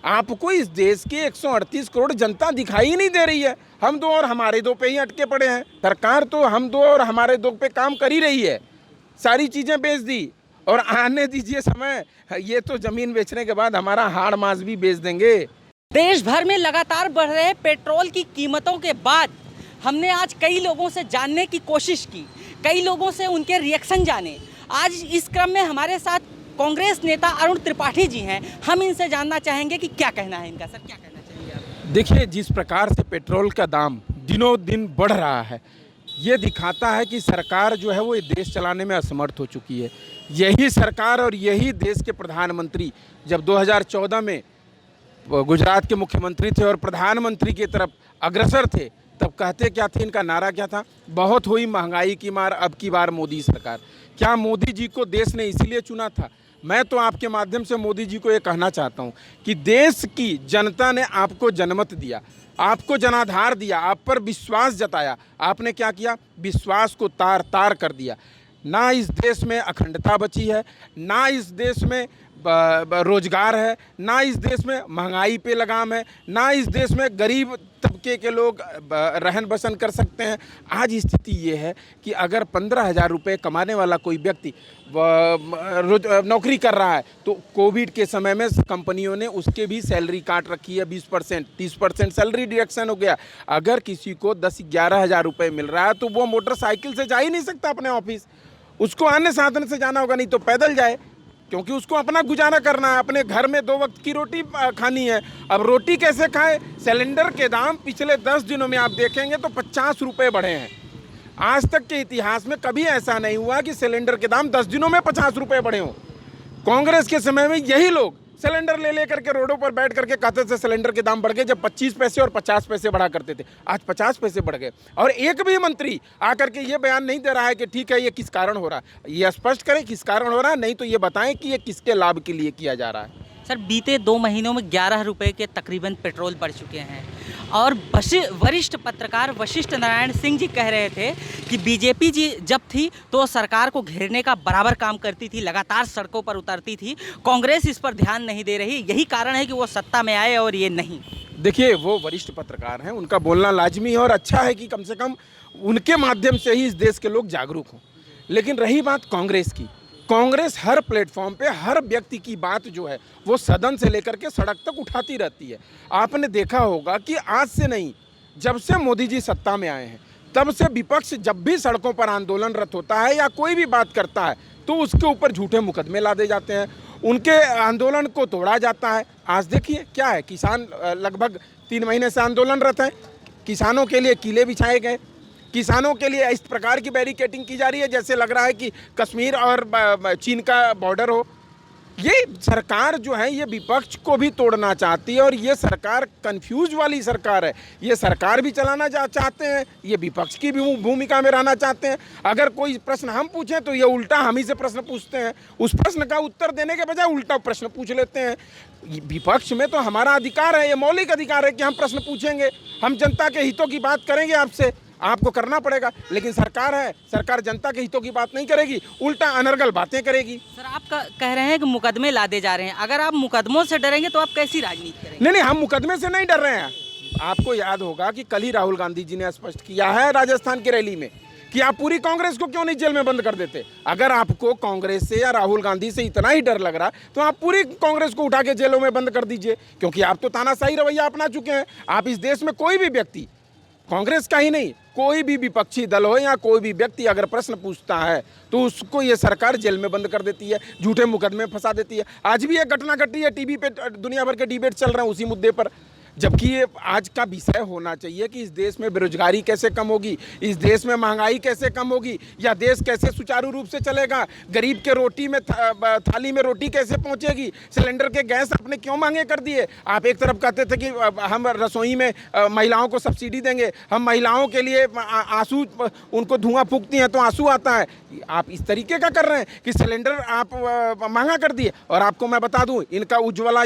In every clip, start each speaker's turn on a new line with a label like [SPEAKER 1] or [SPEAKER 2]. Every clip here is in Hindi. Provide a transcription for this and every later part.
[SPEAKER 1] आपको इस देश की 138 करोड़ जनता दिखाई ही नहीं दे रही है। हम दो और हमारे दो पे ही अटके पड़े हैं। सरकार तो हम दो और हमारे दो पे काम कर ही रही है, सारी चीज़ें बेच दी और आने दीजिए समय, ये तो ज़मीन बेचने के बाद हमारा हाड़ मांस भी बेच देंगे।
[SPEAKER 2] देश भर में लगातार बढ़ रहे पेट्रोल की कीमतों के बाद हमने आज कई लोगों से जानने की कोशिश की, कई लोगों से उनके रिएक्शन जाने। आज इस क्रम में हमारे साथ कांग्रेस नेता अरुण त्रिपाठी जी हैं। हम इनसे जानना चाहेंगे कि क्या कहना है इनका। सर, क्या कहना चाहिए आप?
[SPEAKER 1] देखिए, जिस प्रकार से पेट्रोल का दाम दिनों दिन बढ़ रहा है, ये दिखाता है कि सरकार जो है वो ये देश चलाने में असमर्थ हो चुकी है। यही सरकार और यही देश के प्रधानमंत्री जब 2014 में गुजरात के मुख्यमंत्री थे और प्रधानमंत्री की तरफ अग्रसर थे, तब कहते क्या थे, इनका नारा क्या था? बहुत हुई महंगाई की मार, अब की बार मोदी सरकार। क्या मोदी जी को देश ने इसीलिए चुना था? मैं तो आपके माध्यम से मोदी जी को ये कहना चाहता हूँ कि देश की जनता ने आपको जनमत दिया, आपको जनाधार दिया, आप पर विश्वास जताया। आपने क्या किया? विश्वास को तार तार कर दिया। ना इस देश में अखंडता बची है, ना इस देश में रोजगार है, ना इस देश में महंगाई पे लगाम है, ना इस देश में गरीब तबके के लोग रहन बसन कर सकते हैं। आज स्थिति ये है कि अगर 15,000 रुपये कमाने वाला कोई व्यक्ति नौकरी कर रहा है तो कोविड के समय में कंपनियों ने उसके भी सैलरी काट रखी है 20%, 30% सैलरी डिडक्शन हो गया। अगर किसी को 10-11 हज़ार रुपये मिल रहा है तो वो मोटरसाइकिल से जा ही नहीं सकता अपने ऑफिस, उसको अन्य साधन से जाना होगा, नहीं तो पैदल जाए, क्योंकि उसको अपना गुजारा करना है, अपने घर में 2 वक्त की रोटी खानी है। अब रोटी कैसे खाए? सिलेंडर के दाम पिछले 10 दिनों में आप देखेंगे तो 50 रुपये बढ़े हैं। आज तक के इतिहास में कभी ऐसा नहीं हुआ कि सिलेंडर के दाम 10 दिनों में 50 रुपये बढ़े हों। कांग्रेस के समय में यही लोग सिलेंडर ले लेकर के रोडों पर बैठ करके कहते थे सिलेंडर के दाम बढ़ गए, जब 25 पैसे और 50 पैसे बढ़ा करते थे। आज 50 पैसे बढ़ गए और एक भी मंत्री आकर के ये बयान नहीं दे रहा है कि ठीक है ये किस कारण हो रहा है। ये स्पष्ट करें किस कारण हो रहा है, नहीं तो ये बताएं कि ये किसके लाभ के लिए किया जा रहा है।
[SPEAKER 2] सर, बीते 2 महीनों में 11 रुपये के तकरीबन पेट्रोल बढ़ चुके हैं और वरिष्ठ पत्रकार वशिष्ठ नारायण सिंह जी कह रहे थे कि बीजेपी जी जब थी तो सरकार को घेरने का बराबर काम करती थी, लगातार सड़कों पर उतरती थी। कांग्रेस इस पर ध्यान नहीं दे रही, यही कारण है कि वो सत्ता में आए और ये नहीं।
[SPEAKER 1] देखिए, वो वरिष्ठ पत्रकार हैं, उनका बोलना लाजमी है और अच्छा है कि कम से कम उनके माध्यम से ही इस देश के लोग जागरूक हों। लेकिन रही बात कांग्रेस की, कांग्रेस हर प्लेटफॉर्म पे हर व्यक्ति की बात जो है वो सदन से लेकर के सड़क तक उठाती रहती है। आपने देखा होगा कि आज से नहीं, जब से मोदी जी सत्ता में आए हैं तब से विपक्ष जब भी सड़कों पर आंदोलनरत होता है या कोई भी बात करता है तो उसके ऊपर झूठे मुकदमे लादे जाते हैं, उनके आंदोलन को तोड़ा जाता है। आज देखिए क्या है, किसान लगभग 3 महीने से आंदोलनरत हैं, किसानों के लिए किले बिछाए गए, किसानों के लिए इस प्रकार की बैरिकेडिंग की जा रही है जैसे लग रहा है कि कश्मीर और चीन का बॉर्डर हो। ये सरकार जो है ये विपक्ष को भी तोड़ना चाहती है और ये सरकार कंफ्यूज वाली सरकार है। ये सरकार भी चलाना चाहते हैं, ये विपक्ष की भी भूमिका में रहना चाहते हैं। अगर कोई प्रश्न हम पूछें तो ये उल्टा हम ही से प्रश्न पूछते हैं, उस प्रश्न का उत्तर देने के बजाय उल्टा प्रश्न पूछ लेते हैं। विपक्ष में तो हमारा अधिकार है, ये मौलिक अधिकार है कि हम प्रश्न पूछेंगे, हम जनता के हितों की बात करेंगे, आपसे आपको करना पड़ेगा। लेकिन सरकार है, सरकार जनता के हितों की बात नहीं करेगी, उल्टा अनर्गल बातें करेगी।
[SPEAKER 2] सर, आप कह रहे हैं कि मुकदमे लादे जा रहे हैं, अगर आप मुकदमों से डरेंगे तो आप कैसी राजनीति करेंगे?
[SPEAKER 1] नहीं, हम मुकदमे से नहीं डर रहे हैं। आपको याद होगा कि कल ही राहुल गांधी जी ने स्पष्ट किया है राजस्थान की रैली में कि आप पूरी कांग्रेस को क्यों नहीं जेल में बंद कर देते। अगर आपको कांग्रेस से या राहुल गांधी से इतना ही डर लग रहा तो आप पूरी कांग्रेस को उठा के जेलों में बंद कर दीजिए, क्योंकि आप तो तानाशाही रवैया अपना चुके हैं। आप इस देश में कोई भी व्यक्ति, कांग्रेस का ही नहीं, कोई भी विपक्षी दल हो या कोई भी व्यक्ति अगर प्रश्न पूछता है तो उसको ये सरकार जेल में बंद कर देती है, झूठे मुकदमे फंसा देती है। आज भी एक घटना घटी है, टीवी पे दुनिया भर के डिबेट चल रहे हैं उसी मुद्दे पर, जबकि ये आज का विषय होना चाहिए कि इस देश में बेरोजगारी कैसे कम होगी, इस देश में महंगाई कैसे कम होगी, या देश कैसे सुचारू रूप से चलेगा, गरीब के रोटी में थाली में रोटी कैसे पहुंचेगी, सिलेंडर के गैस आपने क्यों महंगे कर दिए। आप एक तरफ कहते थे कि हम रसोई में महिलाओं को सब्सिडी देंगे, हम महिलाओं के लिए आंसू, उनको धुआं फूकती हैं तो आंसू आता है। आप इस तरीके का कर रहे हैं कि सिलेंडर आप महंगा कर दिए। और आपको मैं बता दूं, इनका उज्ज्वला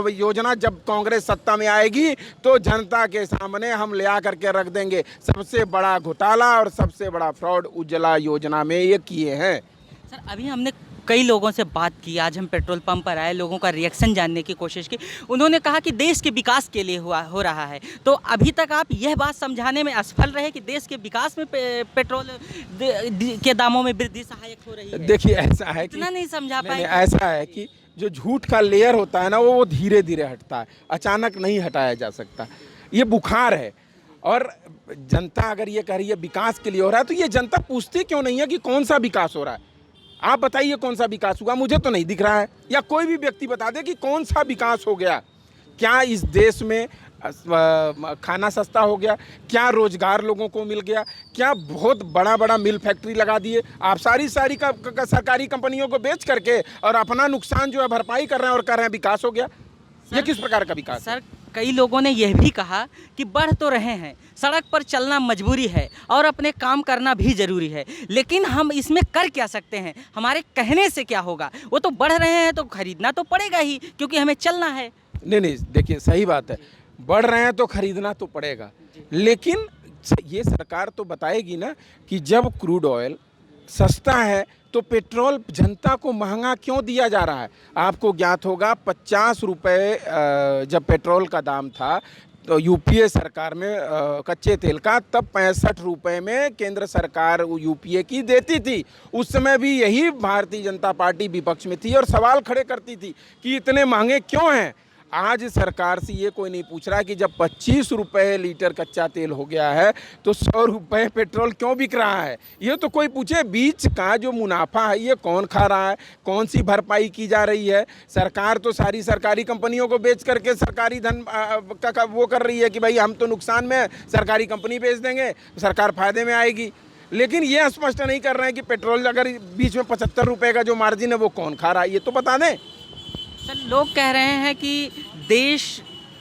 [SPEAKER 1] योजना जब कांग्रेस सत्ता में आएगी तो जनता के सामने हम ले आकर के रख देंगे। सबसे बड़ा घोटाला और सबसे बड़ा फ्रॉड उज्ज्वला योजना में ये किए हैं।
[SPEAKER 2] सर, अभी हमने कई लोगों से बात की, आज हम पेट्रोल पंप पर आए, लोगों का रिएक्शन जानने की कोशिश की। उन्होंने कहा कि देश के विकास के लिए हो रहा है। तो अभी तक आप यह बात समझाने में असफल रहे कि देश के विकास में पेट्रोल के दामों में वृद्धि सहायक हो रही है।
[SPEAKER 1] देखिए ऐसा है कि
[SPEAKER 2] इतना नहीं समझा पाए।
[SPEAKER 1] ऐसा है कि जो झूठ का लेयर होता है ना वो धीरे धीरे हटता है, अचानक नहीं हटाया जा सकता। ये बुखार है। और जनता अगर ये कह रही है विकास के लिए हो रहा है, तो ये जनता पूछती क्यों नहीं है कि कौन सा विकास हो रहा है? आप बताइए कौन सा विकास हुआ? मुझे तो नहीं दिख रहा है। या कोई भी व्यक्ति बता दे कि कौन सा विकास हो गया। क्या इस देश में खाना सस्ता हो गया? क्या रोजगार लोगों को मिल गया? क्या बहुत बड़ा बड़ा मिल फैक्ट्री लगा दिए? आप सारी सरकारी कंपनियों को बेच करके और अपना नुकसान जो है भरपाई कर रहे हैं और कर रहे हैं विकास हो गया। ये किस प्रकार का विकास?
[SPEAKER 2] सर, कई लोगों ने यह भी कहा कि बढ़ तो रहे हैं, सड़क पर चलना मजबूरी है और अपने काम करना भी ज़रूरी है, लेकिन हम इसमें कर क्या सकते हैं? हमारे कहने से क्या होगा? वो तो बढ़ रहे हैं तो खरीदना तो पड़ेगा ही, क्योंकि हमें चलना है।
[SPEAKER 1] नहीं, देखिए सही बात है, बढ़ रहे हैं तो खरीदना तो पड़ेगा, लेकिन ये सरकार तो बताएगी ना कि जब क्रूड ऑयल सस्ता है तो पेट्रोल जनता को महंगा क्यों दिया जा रहा है। आपको ज्ञात होगा 50 रुपये जब पेट्रोल का दाम था तो यूपीए सरकार में कच्चे तेल का, तब 65 रुपये में केंद्र सरकार यूपीए की देती थी। उस समय भी यही भारतीय जनता पार्टी विपक्ष में थी और सवाल खड़े करती थी कि इतने महंगे क्यों हैं। आज सरकार से ये कोई नहीं पूछ रहा कि जब 25 रुपये लीटर कच्चा तेल हो गया है तो 100 रुपये पेट्रोल क्यों बिक रहा है। ये तो कोई पूछे। बीच का जो मुनाफा है ये कौन खा रहा है, कौन सी भरपाई की जा रही है? सरकार तो सारी सरकारी कंपनियों को बेच करके सरकारी धन का वो कर रही है कि भाई हम तो नुकसान में, सरकारी कंपनी बेच देंगे, सरकार फायदे में आएगी। लेकिन ये स्पष्ट नहीं कर रहे हैं कि पेट्रोल अगर बीच में 75 रुपये का जो मार्जिन है वो कौन खा रहा है, ये तो बता दें।
[SPEAKER 2] सर, लोग कह रहे हैं कि देश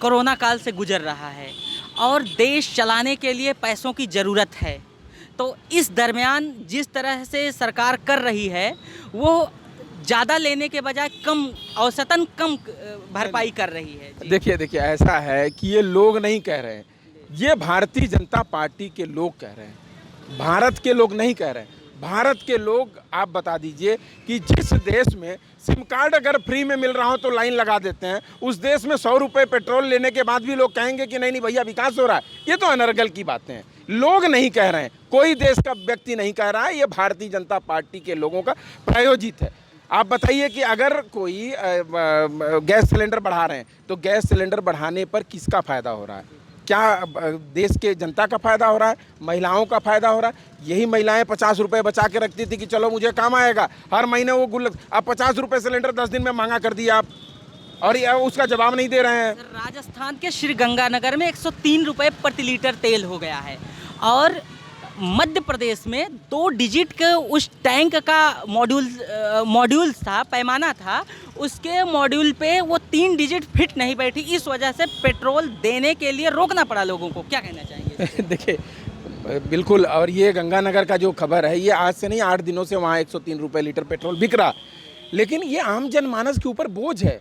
[SPEAKER 2] कोरोना काल से गुजर रहा है और देश चलाने के लिए पैसों की ज़रूरत है, तो इस दरमियान जिस तरह से सरकार कर रही है वो ज़्यादा लेने के बजाय औसतन कम भरपाई कर रही है।
[SPEAKER 1] देखिए ऐसा है कि ये लोग नहीं कह रहे हैं, ये भारतीय जनता पार्टी के लोग कह रहे हैं, भारत के लोग नहीं कह रहे हैं। भारत के लोग आप बता दीजिए कि जिस देश में सिम कार्ड अगर फ्री में मिल रहा हो तो लाइन लगा देते हैं, उस देश में 100 रुपये पेट्रोल लेने के बाद भी लोग कहेंगे कि नहीं भैया विकास हो रहा है। ये तो अनर्गल की बातें हैं, लोग नहीं कह रहे हैं, कोई देश का व्यक्ति नहीं कह रहा है, ये भारतीय जनता पार्टी के लोगों का प्रायोजित है। आप बताइए कि अगर कोई गैस सिलेंडर बढ़ा रहे हैं तो गैस सिलेंडर बढ़ाने पर किसका फ़ायदा हो रहा है? क्या देश के जनता का फ़ायदा हो रहा है? महिलाओं का फ़ायदा हो रहा है? यही महिलाएं 50 रुपये बचा के रखती थी कि चलो मुझे काम आएगा, हर महीने वो गुल्लक। अब 50 रुपये सिलेंडर 10 दिन में महंगा कर दिया आप, और उसका जवाब नहीं दे रहे हैं।
[SPEAKER 2] राजस्थान के श्रीगंगानगर में 103 रुपये प्रति लीटर तेल हो गया है, और मध्य प्रदेश में 2 डिजिट के उस टैंक का मॉड्यूल था, पैमाना था, उसके मॉड्यूल पे वो 3 डिजिट फिट नहीं बैठी। इस वजह से पेट्रोल देने के लिए रोकना पड़ा लोगों को। क्या कहना चाहेंगे?
[SPEAKER 1] देखिए बिल्कुल, और ये गंगानगर का जो खबर है ये आज से नहीं, 8 दिनों से वहाँ 103 रुपये लीटर पेट्रोल बिक रहा। लेकिन ये आम जनमानस के ऊपर बोझ है।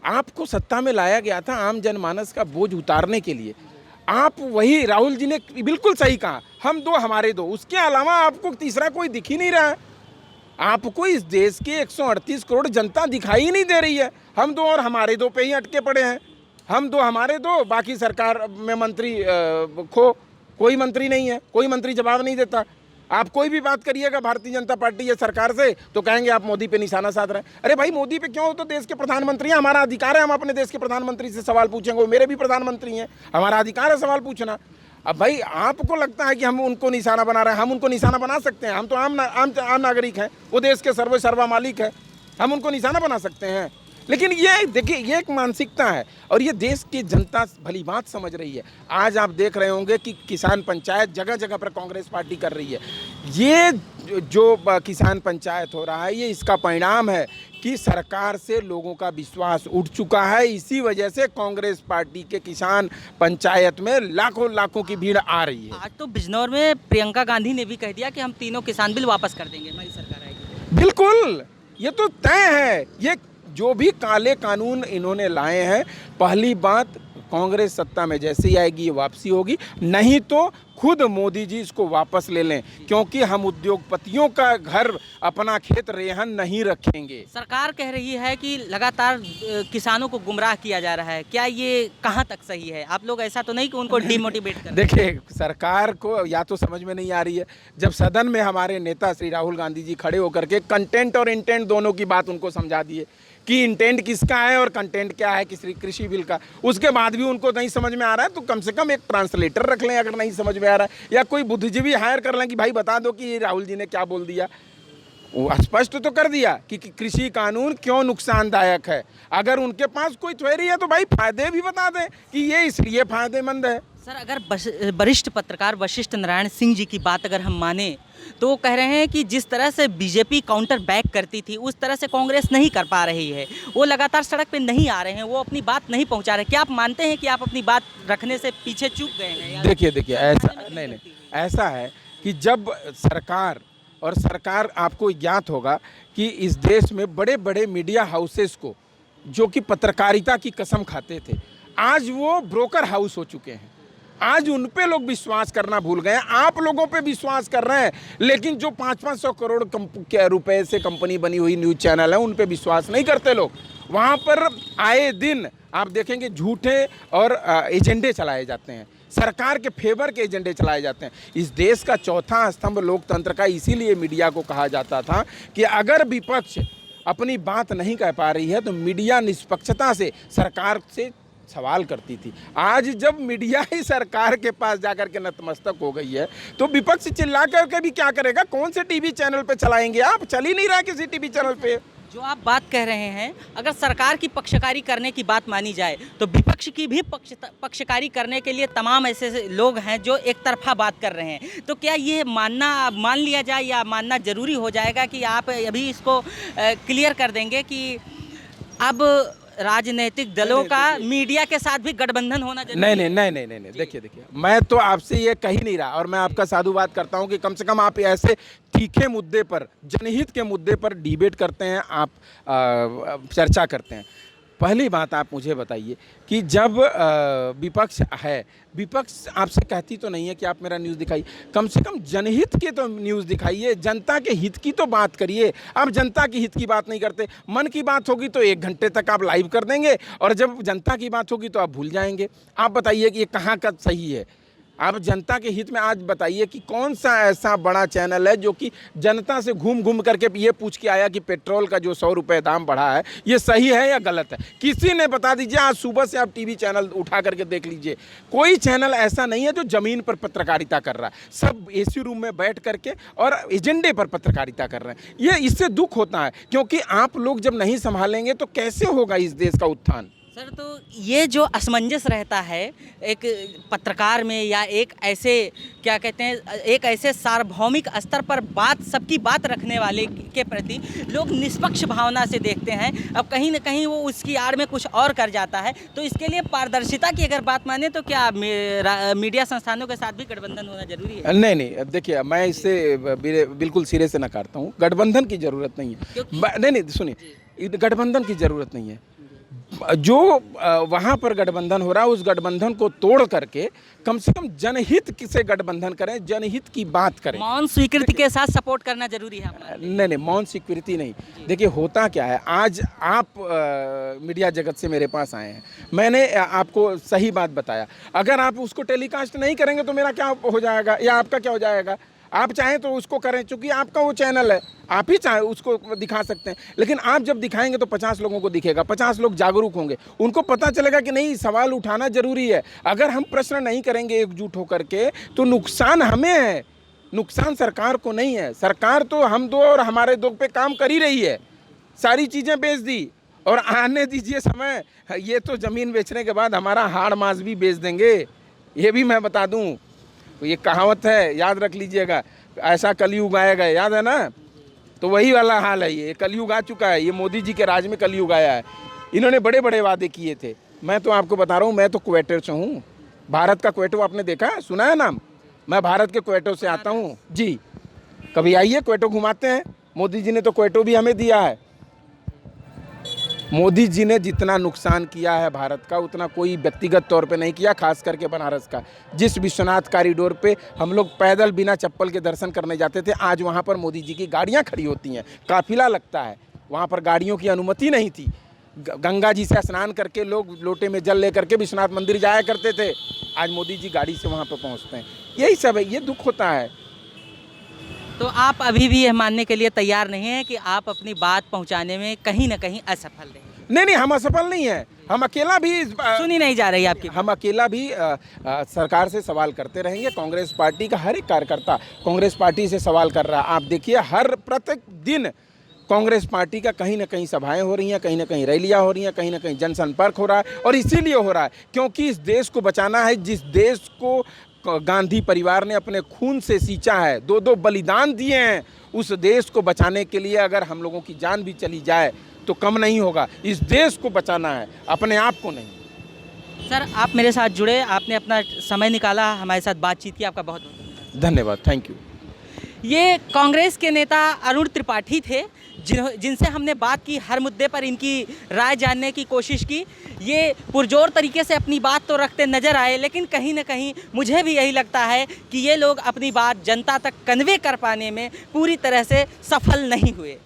[SPEAKER 1] आपको सत्ता में लाया गया था आम जनमानस का बोझ उतारने के लिए। आप वही, राहुल जी ने बिल्कुल सही कहा, हम दो हमारे दो, उसके अलावा आपको तीसरा कोई दिख ही नहीं रहा है। आपको इस देश की 138 करोड़ जनता दिखाई ही नहीं दे रही है। हम दो और हमारे दो पे ही अटके पड़े हैं। हम दो हमारे दो, बाकी सरकार में मंत्री कोई मंत्री नहीं है, कोई मंत्री जवाब नहीं देता। आप कोई भी बात करिएगा भारतीय जनता पार्टी या सरकार से तो कहेंगे आप मोदी पे निशाना साध रहे हैं। अरे भाई मोदी पे क्यों? तो देश के प्रधानमंत्री हैं, हमारा अधिकार है हम अपने देश के प्रधानमंत्री से सवाल पूछेंगे। वो मेरे भी प्रधानमंत्री हैं, हमारा अधिकार है सवाल पूछना। अब भाई आपको लगता है कि हम उनको निशाना बना रहे हैं, हम उनको निशाना बना सकते हैं? हम तो आम नागरिक हैं, वो देश के सर्वा मालिक है, हम उनको निशाना बना सकते हैं? लेकिन ये देखिए, ये एक मानसिकता है और ये देश की जनता भली बात समझ रही है। आज आप देख रहे होंगे कि किसान पंचायत जगह जगह पर कांग्रेस पार्टी कर रही है। ये जो किसान पंचायत हो रहा है ये इसका परिणाम है कि सरकार से लोगों का विश्वास उठ चुका है। इसी वजह से कांग्रेस पार्टी के किसान पंचायत में लाखों की भीड़ आ रही है।
[SPEAKER 2] आज तो बिजनौर में प्रियंका गांधी ने भी कह दिया कि हम तीनों किसान बिल वापस कर देंगे, हमारी सरकार आएगी।
[SPEAKER 1] बिल्कुल, ये तो तय है। ये जो भी काले कानून इन्होंने लाए हैं, पहली बात कांग्रेस सत्ता में जैसे ही आएगी ये वापसी होगी, नहीं तो खुद मोदी जी इसको वापस ले लें, क्योंकि हम उद्योगपतियों का घर अपना खेत रेहन नहीं रखेंगे।
[SPEAKER 2] सरकार कह रही है कि लगातार किसानों को गुमराह किया जा रहा है, क्या ये कहाँ तक सही है? आप लोग ऐसा तो नहीं कि उनको डिमोटिवेट कर?
[SPEAKER 1] देखिए, सरकार को या तो समझ में नहीं आ रही है, जब सदन में हमारे नेता श्री राहुल गांधी जी खड़े होकर के कंटेंट और इंटेंट दोनों की बात उनको समझा दिए कि इंटेंट किसका है और कंटेंट क्या है किसी कृषि बिल का, उसके बाद भी उनको नहीं समझ में आ रहा है, तो कम से कम एक ट्रांसलेटर रख लें अगर नहीं समझ में आ रहा है, या कोई बुद्धिजीवी हायर कर लें कि भाई बता दो कि राहुल जी ने क्या बोल दिया। वो स्पष्ट तो कर दिया कि कृषि कानून क्यों नुकसानदायक है। अगर उनके पास कोई थ्योरी है तो भाई फायदे भी बता दें कि ये इसलिए फायदेमंद है।
[SPEAKER 2] सर, अगर वरिष्ठ पत्रकार वशिष्ठ नारायण सिंह जी की बात अगर हम माने तो वो कह रहे हैं कि जिस तरह से बीजेपी काउंटर बैक करती थी उस तरह से कांग्रेस नहीं कर पा रही है, वो लगातार सड़क पे नहीं आ रहे हैं, वो अपनी बात नहीं पहुंचा रहे। क्या आप मानते हैं कि आप अपनी बात रखने से पीछे चूक गए हैं?
[SPEAKER 1] देखिए ऐसा नहीं, ऐसा है कि जब सरकार आपको ज्ञात होगा कि इस देश में बड़े बड़े मीडिया हाउसेस को जो कि पत्रकारिता की कसम खाते थे, आज वो ब्रोकर हाउस हो चुके हैं। आज उन पे लोग विश्वास करना भूल गए हैं, आप लोगों पे विश्वास कर रहे हैं, लेकिन जो 500-500 करोड़ रुपए से कंपनी बनी हुई न्यूज़ चैनल है उन पे विश्वास नहीं करते लोग। वहाँ पर आए दिन आप देखेंगे झूठे और एजेंडे चलाए जाते हैं, सरकार के फेवर के एजेंडे चलाए जाते हैं। इस देश का चौथा स्तंभ लोकतंत्र का इसीलिए मीडिया को कहा जाता था कि अगर विपक्ष अपनी बात नहीं कह पा रही है तो मीडिया निष्पक्षता से सरकार से सवाल करती थी। आज जब मीडिया ही सरकार के पास जाकर के नतमस्तक हो गई है तो विपक्ष चिल्ला करके भी क्या करेगा? कौन से टीवी चैनल पे चलाएंगे? आप चल ही नहीं रहा किसी टीवी चैनल पे।
[SPEAKER 2] जो आप बात कह रहे हैं, अगर सरकार की पक्षकारी करने की बात मानी जाए तो विपक्ष की भी पक्षकारी करने के लिए तमाम ऐसे लोग हैं जो एक तरफा बात कर रहे हैं। तो क्या ये मान लिया जाए या मानना ज़रूरी हो जाएगा कि आप अभी इसको क्लियर कर देंगे कि अब राजनीतिक दलों का मीडिया के साथ भी गठबंधन होना जरूरी है?
[SPEAKER 1] नहीं। देखिए मैं तो आपसे ये कह ही नहीं रहा, और मैं आपका साधुवाद करता हूँ कि कम से कम आप ऐसे तीखे मुद्दे पर, जनहित के मुद्दे पर डिबेट करते हैं, आप चर्चा करते हैं। पहली बात आप मुझे बताइए कि जब विपक्ष आपसे कहती तो नहीं है कि आप मेरा न्यूज़ दिखाइए, कम से कम जनहित के तो न्यूज़ दिखाइए, जनता के हित की तो बात करिए। आप जनता के हित की बात नहीं करते। मन की बात होगी तो 1 घंटे तक आप लाइव कर देंगे, और जब जनता की बात होगी तो आप भूल जाएंगे। आप बताइए कि ये कहाँ का सही है? आप जनता के हित में आज बताइए कि कौन सा ऐसा बड़ा चैनल है जो कि जनता से घूम करके ये पूछ के आया कि पेट्रोल का जो 100 रुपये दाम बढ़ा है ये सही है या गलत है? किसी ने बता दीजिए। आज सुबह से आप टीवी चैनल उठा करके देख लीजिए, कोई चैनल ऐसा नहीं है जो ज़मीन पर पत्रकारिता कर रहा है। सब एसी रूम में बैठ करके और एजेंडे पर पत्रकारिता कर रहे हैं। ये इससे दुख होता है, क्योंकि आप लोग जब नहीं संभालेंगे तो कैसे होगा इस देश का उत्थान?
[SPEAKER 2] सर, तो ये जो असमंजस रहता है एक पत्रकार में, या एक ऐसे क्या कहते हैं, एक ऐसे सार्वभौमिक स्तर पर सबकी बात रखने वाले के प्रति लोग निष्पक्ष भावना से देखते हैं, अब कहीं ना कहीं वो उसकी आड़ में कुछ और कर जाता है। तो इसके लिए पारदर्शिता की अगर बात माने तो क्या मीडिया संस्थानों के साथ भी गठबंधन होना जरूरी है?
[SPEAKER 1] नहीं, देखिए मैं इससे बिल्कुल सिरे से नकारता हूँ। गठबंधन की ज़रूरत नहीं है। नहीं, सुनिए, गठबंधन की ज़रूरत नहीं है। जो वहाँ पर गठबंधन हो रहा है उस गठबंधन को तोड़ करके कम से कम जनहित से गठबंधन करें, जनहित की बात करें।
[SPEAKER 2] मौन स्वीकृति के साथ सपोर्ट करना जरूरी है?
[SPEAKER 1] नहीं, मौन स्वीकृति नहीं। देखिए होता क्या है, आज आप मीडिया जगत से मेरे पास आए हैं, मैंने आपको सही बात बताया। अगर आप उसको टेलीकास्ट नहीं करेंगे तो मेरा क्या हो जाएगा या आपका क्या हो जाएगा? आप चाहें तो उसको करें, क्योंकि आपका वो चैनल है, आप ही चाहे उसको दिखा सकते हैं। लेकिन आप जब दिखाएंगे तो 50 लोगों को दिखेगा, 50 लोग जागरूक होंगे, उनको पता चलेगा कि नहीं सवाल उठाना जरूरी है। अगर हम प्रश्न नहीं करेंगे एकजुट होकर के तो नुकसान हमें है, नुकसान सरकार को नहीं है। सरकार तो हम दो और हमारे दो पे काम कर ही रही है, सारी चीज़ें बेच दी, और आने दीजिए समय, ये तो ज़मीन बेचने के बाद हमारा हाड़ मांस भी बेच देंगे, ये भी मैं बता दूँ। ये कहावत है, याद रख लीजिएगा, ऐसा कलयुग आएगा, याद है ना? तो वही वाला हाल है। ये कलयुग आ चुका है, ये मोदी जी के राज में कलयुग आया है। इन्होंने बड़े बड़े वादे किए थे। मैं तो आपको बता रहा हूँ, मैं तो क्वेटर से हूँ, भारत का क्वेटो आपने देखा है, सुना है नाम? मैं भारत के क्वेटो से आता हूँ जी। कभी आइए, क्वेटो घुमाते हैं। मोदी जी ने तो क्वेटो भी हमें दिया है। मोदी जी ने जितना नुकसान किया है भारत का उतना कोई व्यक्तिगत तौर पे नहीं किया, खास करके बनारस का। जिस विश्वनाथ कॉरिडोर पे हम लोग पैदल बिना चप्पल के दर्शन करने जाते थे, आज वहाँ पर मोदी जी की गाड़ियाँ खड़ी होती हैं, काफिला लगता है। वहाँ पर गाड़ियों की अनुमति नहीं थी। गंगा जी से स्नान करके लोग लोटे में जल लेकर के विश्वनाथ मंदिर जाया करते थे, आज मोदी जी गाड़ी से वहाँ पर पहुँचते हैं। यही सब है, ये दुख होता है।
[SPEAKER 2] तो आप अभी भी यह मानने के लिए तैयार नहीं हैं कि आप अपनी बात पहुंचाने में कहीं ना कहीं असफल रहे?
[SPEAKER 1] नहीं, हम असफल नहीं है। हम अकेला भी
[SPEAKER 2] सुनी नहीं जा रही आपकी।
[SPEAKER 1] हम अकेला भी सरकार से सवाल करते रहेंगे। कांग्रेस पार्टी का हर एक कार्यकर्ता कांग्रेस पार्टी से सवाल कर रहा है। आप देखिए, हर प्रत्येक दिन कांग्रेस पार्टी का कहीं ना कहीं सभाएं हो रही हैं, कहीं ना कहीं रैलियां हो रही हैं, कहीं ना कहीं जनसंपर्क हो रहा है। और इसीलिए हो रहा है क्योंकि इस देश को बचाना है, जिस देश को गांधी परिवार ने अपने खून से सींचा है, 2-2 बलिदान दिए हैं। उस देश को बचाने के लिए अगर हम लोगों की जान भी चली जाए तो कम नहीं होगा। इस देश को बचाना है, अपने आप को नहीं।
[SPEAKER 2] सर, आप मेरे साथ जुड़े, आपने अपना समय निकाला, हमारे साथ बातचीत की, आपका बहुत बहुत
[SPEAKER 1] धन्यवाद। Thank you.
[SPEAKER 2] ये कांग्रेस के नेता अरुण त्रिपाठी थे, जिनसे हमने बात की, हर मुद्दे पर इनकी राय जानने की कोशिश की। ये पुरजोर तरीके से अपनी बात तो रखते नज़र आए, लेकिन कहीं ना कहीं मुझे भी यही लगता है कि ये लोग अपनी बात जनता तक कन्वे कर पाने में पूरी तरह से सफल नहीं हुए।